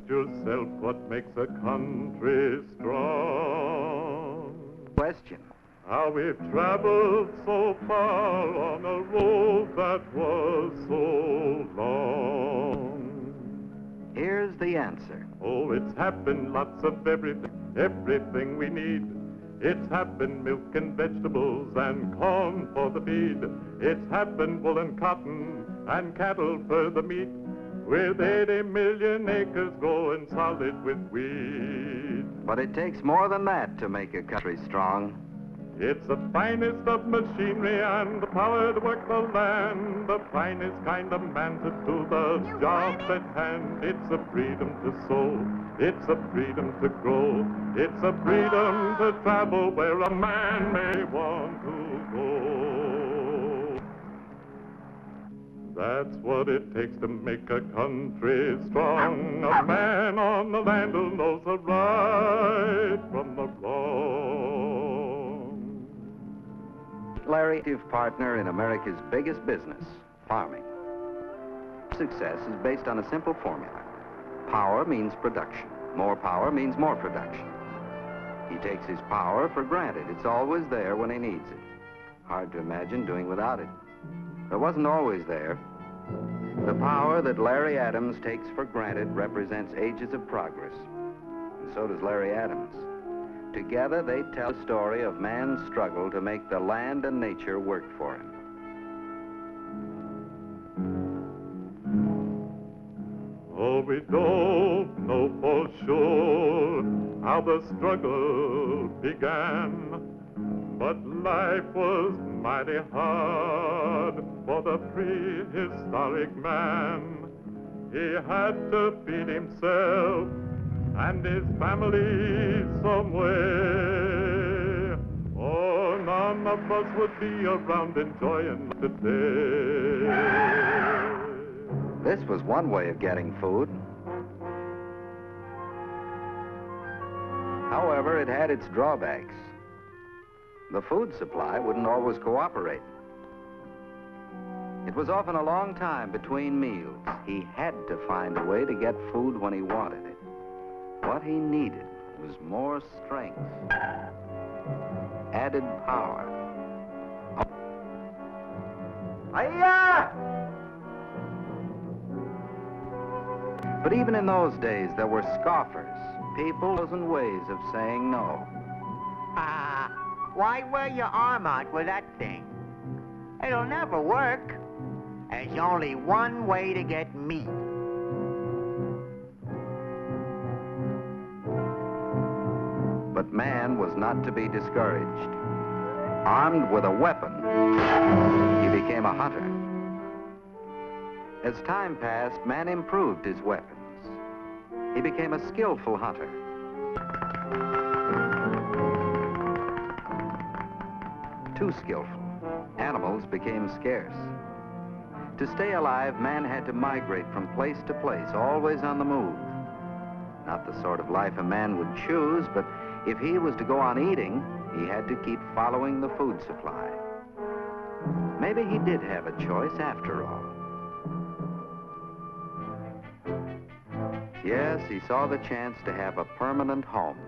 yourself what makes a country strong. Question. How we've traveled so far on a road that was so long. Here's the answer. Oh, it's happened lots of everything we need. It's happened milk and vegetables and corn for the feed. It's happened wool and cotton and cattle for the meat. With 80 million acres growing solid with wheat. But it takes more than that to make a country strong. It's the finest of machinery and the power to work the land. The finest kind of man to do the jobs at hand. It's a freedom to sow. It's a freedom to grow. It's a freedom to travel where a man may want to go. That's what it takes to make a country strong. A man on the land who knows the right from the wrong. Larry, active partner in America's biggest business, farming. Success is based on a simple formula. Power means production. More power means more production. He takes his power for granted. It's always there when he needs it. Hard to imagine doing without it. It wasn't always there. The power that Larry Adams takes for granted represents ages of progress. And so does Larry Adams. Together, they tell the story of man's struggle to make the land and nature work for him. Oh, we don't know for sure how the struggle began, but life was mighty hard for the prehistoric man. He had to feed himself and his family some way. Oh, none of us would be around enjoying today. This was one way of getting food. However, it had its drawbacks. The food supply wouldn't always cooperate. It was often a long time between meals. He had to find a way to get food when he wanted it. What he needed was more strength, added power. Hi-ya! But even in those days, there were scoffers, people and ways of saying no. Why wear your arm out with that thing? It'll never work. There's only one way to get meat. But man was not to be discouraged. Armed with a weapon, he became a hunter. As time passed, man improved his weapons. He became a skillful hunter. Too skillful. Animals became scarce. To stay alive, man had to migrate from place to place, always on the move. Not the sort of life a man would choose, but if he was to go on eating, he had to keep following the food supply. Maybe he did have a choice after all. Yes, he saw the chance to have a permanent home.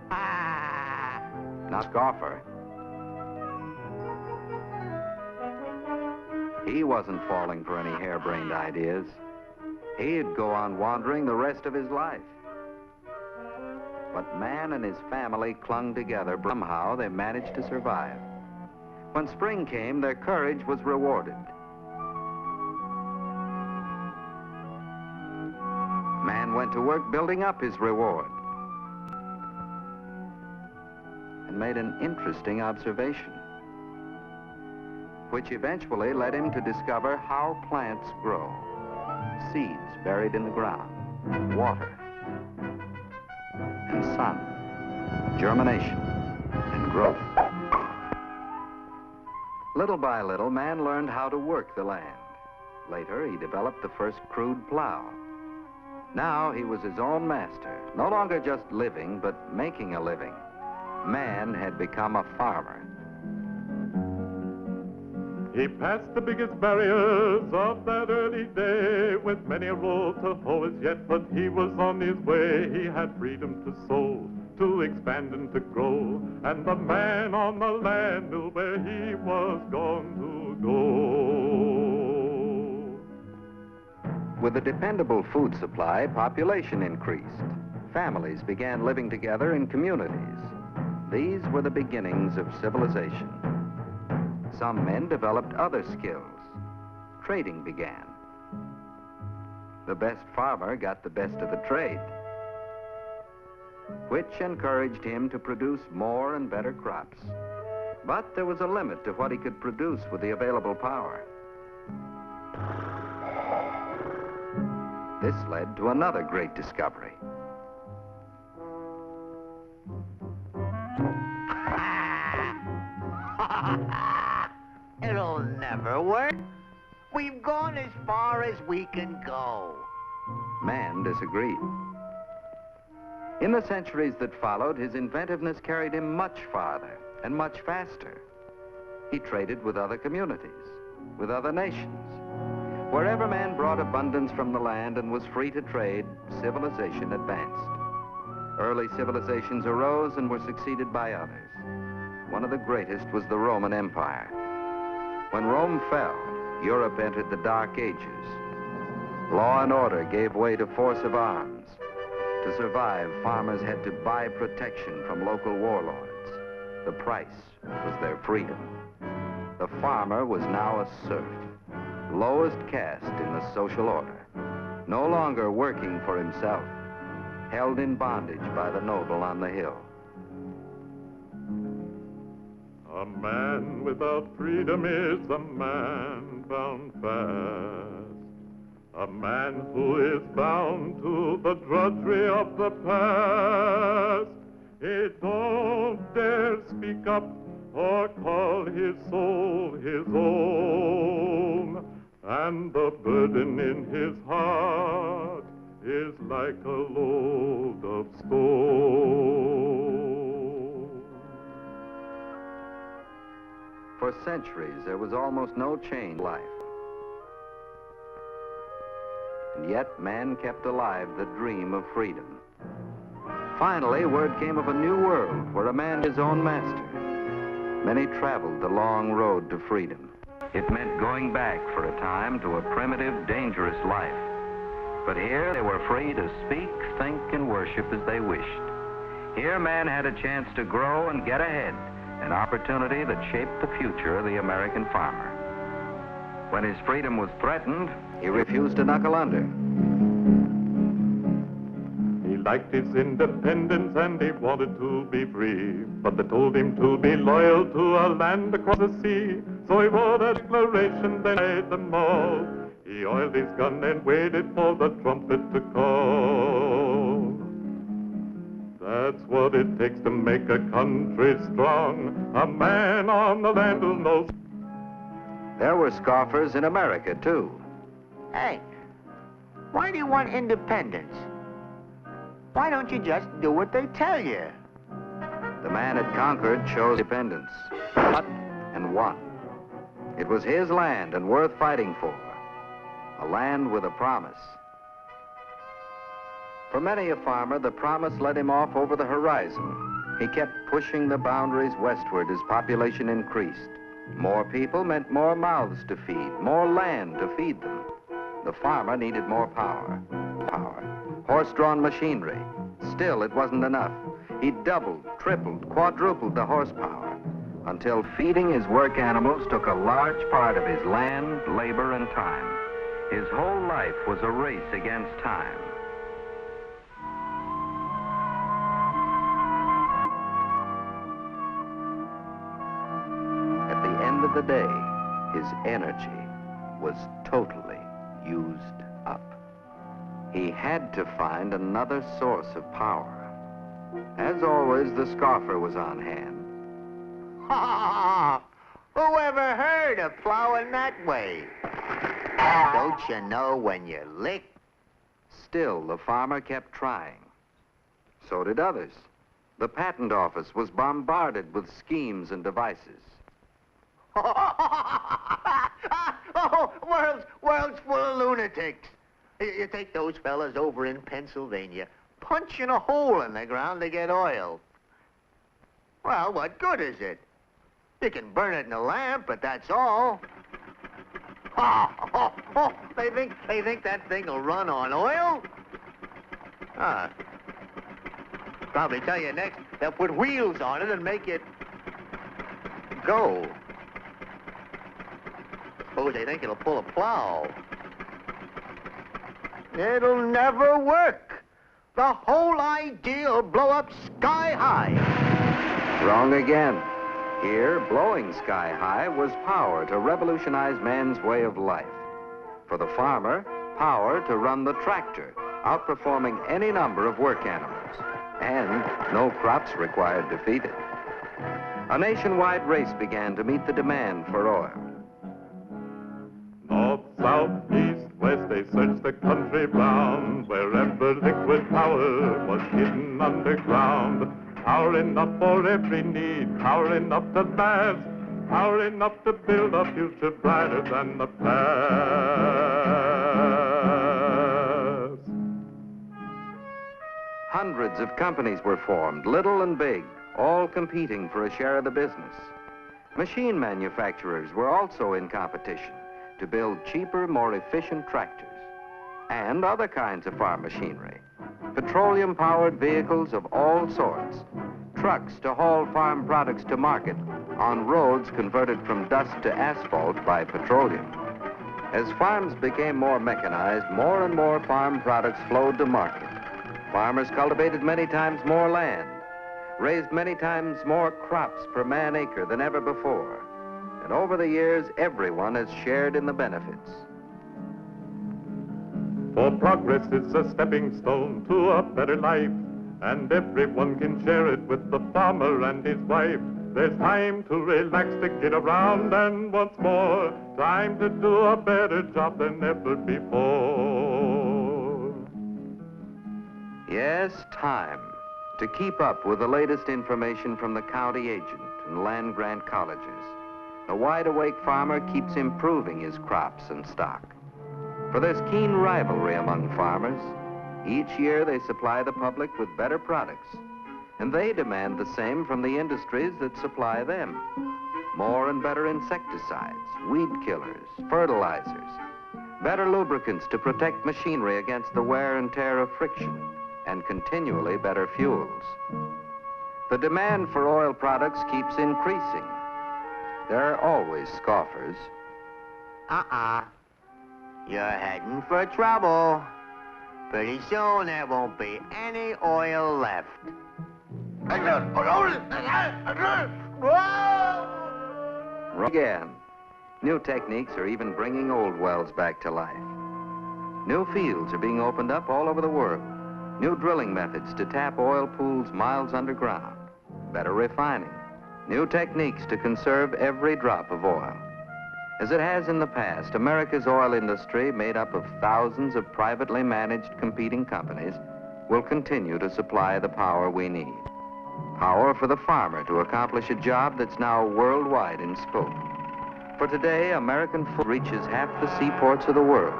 Not scoffer. He wasn't falling for any harebrained ideas. He'd go on wandering the rest of his life. But man and his family clung together. Somehow they managed to survive. When spring came, their courage was rewarded. Man went to work building up his reward and made an interesting observation, which eventually led him to discover how plants grow. Seeds buried in the ground, water, and sun, germination, and growth. Little by little, man learned how to work the land. Later, he developed the first crude plow. Now he was his own master, no longer just living, but making a living. Man had become a farmer. He passed the biggest barriers of that early day with many a roll to hoe as yet, but he was on his way. He had freedom to sow, to expand and to grow, and the man on the land knew where he was going to go. With a dependable food supply, population increased. Families began living together in communities. These were the beginnings of civilization. Some men developed other skills. Trading began. The best farmer got the best of the trade, which encouraged him to produce more and better crops. But there was a limit to what he could produce with the available power. This led to another great discovery. It'll never work. We've gone as far as we can go. Man disagreed. In the centuries that followed, his inventiveness carried him much farther and much faster. He traded with other communities, with other nations. Wherever man brought abundance from the land and was free to trade, civilization advanced. Early civilizations arose and were succeeded by others. One of the greatest was the Roman Empire. When Rome fell, Europe entered the Dark Ages. Law and order gave way to force of arms. To survive, farmers had to buy protection from local warlords. The price was their freedom. The farmer was now a serf, lowest caste in the social order, no longer working for himself, held in bondage by the noble on the hill. A man without freedom is a man bound fast. A man who is bound to the drudgery of the past. He don't dare speak up or call his soul his own. And the burden in his heart is like a load of stone. For centuries, there was almost no change in life. And yet, man kept alive the dream of freedom. Finally, word came of a new world where a man is his own master. Many traveled the long road to freedom. It meant going back for a time to a primitive, dangerous life. But here, they were free to speak, think, and worship as they wished. Here, man had a chance to grow and get ahead, an opportunity that shaped the future of the American farmer. When his freedom was threatened, he refused to knuckle under. He liked his independence and he wanted to be free, but they told him to be loyal to a land across the sea. So he wrote a declaration, then made them all. He oiled his gun and waited for the trumpet to call. That's what it takes to make a country strong. A man on the land who knows. There were scoffers in America, too. Hey, why do you want independence? Why don't you just do what they tell you? The man had conquered chose independence, fought and won. It was his land and worth fighting for. A land with a promise. For many a farmer, the promise led him off over the horizon. He kept pushing the boundaries westward as population increased. More people meant more mouths to feed, more land to feed them. The farmer needed more power. Horse-drawn machinery. Still, it wasn't enough. He doubled, tripled, quadrupled the horsepower until feeding his work animals took a large part of his land, labor, and time. His whole life was a race against time. At the end of the day, his energy was totally used up. He had to find another source of power. As always, the scoffer was on hand. Who ever heard of plowing that way? Don't you know when you lick? Still, the farmer kept trying. So did others. The patent office was bombarded with schemes and devices. World's full of lunatics. You take those fellas over in Pennsylvania, punching a hole in the ground to get oil. Well, what good is it? You can burn it in a lamp, but that's all. They think that thing will run on oil? Probably tell you next, they'll put wheels on it and make it go. Suppose they think it'll pull a plow. It'll never work. The whole idea will blow up sky high. Wrong again. Here, blowing sky high was power to revolutionize man's way of life. For the farmer, power to run the tractor, outperforming any number of work animals. And no crops required to feed it. A nationwide race began to meet the demand for oil. North, south, east, west, they searched the country round. Wherever liquid power was hidden underground. Power enough for every need, power enough to last, power enough to build a future brighter than the past. Hundreds of companies were formed, little and big, all competing for a share of the business. Machine manufacturers were also in competition to build cheaper, more efficient tractors and other kinds of farm machinery. Petroleum-powered vehicles of all sorts, trucks to haul farm products to market on roads converted from dust to asphalt by petroleum. As farms became more mechanized, more and more farm products flowed to market. Farmers cultivated many times more land, raised many times more crops per man acre than ever before. And over the years, everyone has shared in the benefits. For progress is a stepping stone to a better life, and everyone can share it with the farmer and his wife. There's time to relax, to get around, and once more, time to do a better job than ever before. Yes, time to keep up with the latest information from the county agent and land-grant colleges. The wide-awake farmer keeps improving his crops and stock. For there's keen rivalry among farmers. Each year they supply the public with better products, and they demand the same from the industries that supply them. More and better insecticides, weed killers, fertilizers, better lubricants to protect machinery against the wear and tear of friction, and continually better fuels. The demand for oil products keeps increasing. There are always scoffers. You're heading for trouble. Pretty soon there won't be any oil left. Again, new techniques are even bringing old wells back to life. New fields are being opened up all over the world. New drilling methods to tap oil pools miles underground. Better refining. New techniques to conserve every drop of oil. As it has in the past, America's oil industry, made up of thousands of privately managed competing companies, will continue to supply the power we need. Power for the farmer to accomplish a job that's now worldwide in scope. For today, American food reaches half the seaports of the world,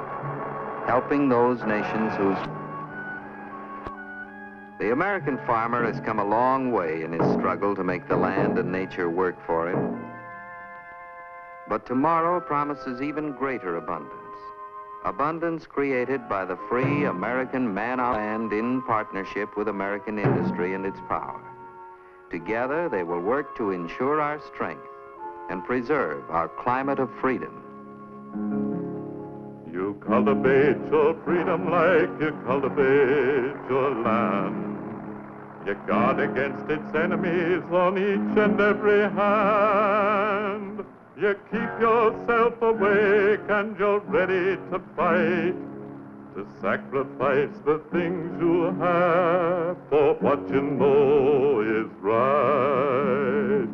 helping those nations whose... The American farmer has come a long way in his struggle to make the land and nature work for him. But tomorrow promises even greater abundance. Abundance created by the free American man on land in partnership with American industry and its power. Together, they will work to ensure our strength and preserve our climate of freedom. You cultivate your freedom like you cultivate your land. You guard against its enemies on each and every hand. You keep yourself awake and you're ready to fight, to sacrifice the things you have for what you know is right.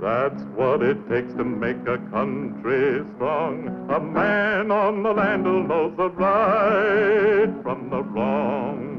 That's what it takes to make a country strong. A man on the land who knows the right from the wrong.